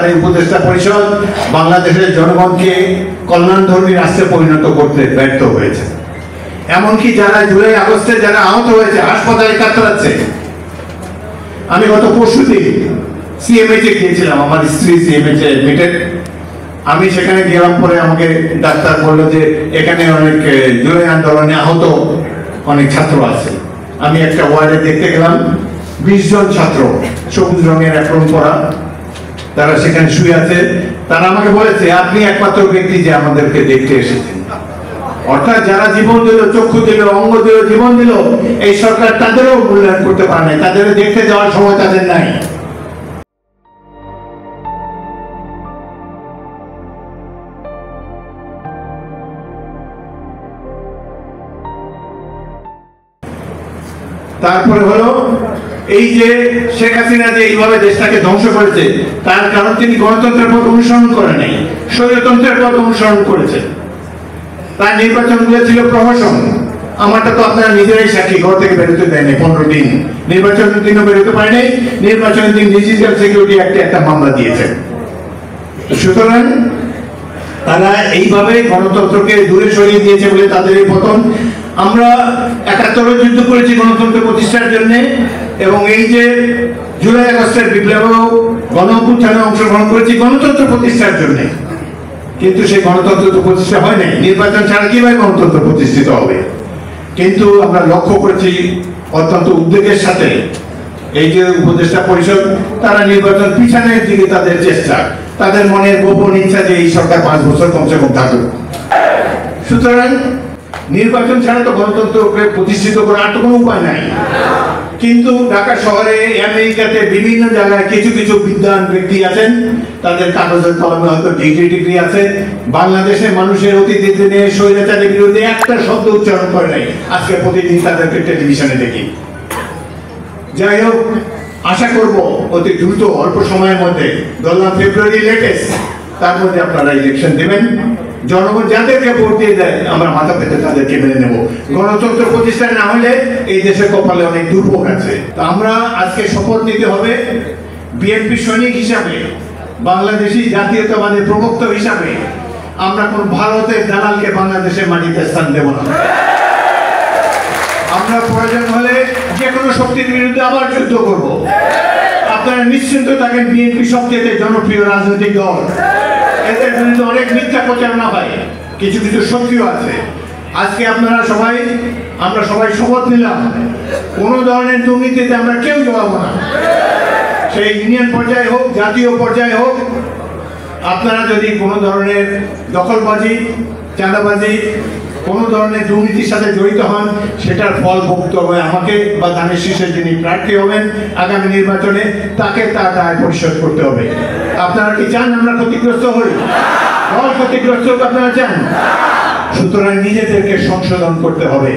এই উপদেষ্টা পরিষদ বাংলাদেশের জনগণকে কল্যাণধর্মী রাষ্ট্রে পরিণত করতে ব্যর্থ হয়েছে। এমনকি যারা জুলাই আগস্টে যারা আহত হয়েছে, হাসপাতালে কাতরাচ্ছে। আমি গত পরশুদিন সিএমএইচে গিয়েছিলাম, আমার স্ত্রী সিএমএইচে এডমিটেড। আমি সেখানে গেলাম, পরে আমাকে ডাক্তার বললো যে এখানে অনেক জুলাই আন্দোলনে আহত অনেক ছাত্র আছে। আমি একটা ওয়ার্ডে দেখতে গেলাম, 20 জন ছাত্র সবুজ রঙের অ্যাপ্রন পরা, তারা সেখানে শুয়ে আছে। তারা আমাকে বলেছে, আপনি একমাত্র ব্যক্তি যে আমাদেরকে দেখতে এসেছেন। অর্থাৎ যারা জীবন দিল, চক্ষু দিল, অঙ্গ দিল, জীবন দিল, এই সরকার তাদেরও মূল্যায়ন করতে পারে নাই, তাদের দেখতে যাওয়ার সময় তাদের নাই। তারপরে হলো এই যে শেখ হাসিনা যে এইভাবে দেশটাকে ধ্বংস করেছে, তার কারণ তিনি গণতন্ত্রের পথ অনুসরণ করেন নাই, স্বৈরতন্ত্রের পথ অনুসরণ করেছে। তার নির্বাচনগুলো ছিল প্রহসন। আমারটা তো আপনারা নিজেরাই সাক্ষী, ঘর থেকে বেরোতে দেয়নি 15 দিন, নির্বাচনের দিনও বেরোতে পারে নাই। নির্বাচনের দিন ডিজিটাল সিকিউরিটি অ্যাক্টে একটা মামলা দিয়েছে। সুতরাং তারা এইভাবে গণতন্ত্রকে দূরে সরিয়ে দিয়েছে বলে তাদের এই পতন। আমরা 71 যুদ্ধ করেছি গণতন্ত্র প্রতিষ্ঠার জন্য, এবং এই যে জুলাই আগস্টের বিপ্লব গণ অভ্যুত্থানে অংশগ্রহণ করেছি গণতন্ত্র প্রতিষ্ঠার জন্য। কিন্তু সেই গণতন্ত্র তো প্রতিষ্ঠা হয় নাই, নির্বাচন ছাড়া কিভাবে গণতন্ত্র প্রতিষ্ঠিত হবে? কিন্তু আমরা লক্ষ্য করেছি অত্যন্ত উদ্বেগের সাথে এই যে উপদেষ্টা পরিষদ, তারা নির্বাচন পিছানোর দিকে তাদের চেষ্টা, তাদের মনের গোপন ইচ্ছা যে এই সরকার 5 বছর কমসে কম থাকুক। সুতরাং নির্বাচন ছাড়া তো গণতন্ত্রকে প্রতিষ্ঠিত করার তো কোনো উপায় নাই। কিন্তু ঢাকা শহরে, আমেরিকাতে, বিভিন্ন জায়গায় কিছু কিছু বিদ্বান ব্যক্তি আছেন, তাদের কাগজের কলমে হয়তো ডিগ্রি আছে। বাংলাদেশের মানুষের অতীতের দিনে স্বৈরাচারের বিরুদ্ধে একটা শব্দ উচ্চারণ করে নাই, আজকে প্রতিদিন তাদেরকে টেলিভিশনে দেখি। যাই হোক, আশা করব অতি দ্রুত অল্প সময়ের মধ্যে, ধরলাম ফেব্রুয়ারি লেটেস্ট, তার মধ্যে আপনারা ইলেকশন দেবেন। জনগণ যাদেরকে ভোট দিয়ে দেয় আমরা মাথা পেতে তাদেরকে মেনে নেব। গণতন্ত্র প্রতিষ্ঠা না হলে এই দেশের কপালে অনেক দুর্ভোগ আছে। তো আমরা আজকে শপথ নিতে হবে বিএনপি সৈনিক হিসাবে, বাংলাদেশি জাতীয়তাবাদের প্রবক্তা হিসাবে আমরা কোন ভারতের দালালকে বাংলাদেশের মাটিতে স্থান দেব না। আমরা প্রয়োজন হলে যে কোনো শক্তির বিরুদ্ধে আবার যুদ্ধ করব। আপনারা নিশ্চিন্ত থাকেন, বিএনপি সবচেয়ে জনপ্রিয় রাজনৈতিক দল। এদের বিরুদ্ধে অনেক মিথ্যা প্রচারণা হয়, কিছু কিছু সক্রিয় আছে। আজকে আমরা সবাই শপথ নিলাম, কোন ধরনের দুর্নীতিতে আমরা কেউ জড়াবো না। সেই ইউনিয়ন পর্যায়ে হোক, জাতীয় পর্যায়ে হোক, আপনারা যদি কোনো ধরনের দখলবাজি, চাঁদাবাজি, কোন ধরনের দুর্নীতির সাথে জড়িত হন, সেটার ফল ভুগতে হবে আমাকে বা ধানের শীষের যিনি প্রার্থী হবেন আগামী নির্বাচনে, তাকে তার দায় পরিশোধ করতে হবে। আপনারা কি চান আমরা ক্ষতিগ্রস্ত হই? দল ক্ষতিগ্রস্ত আপনারা চান? সুতরাং নিজেদেরকে সংশোধন করতে হবে।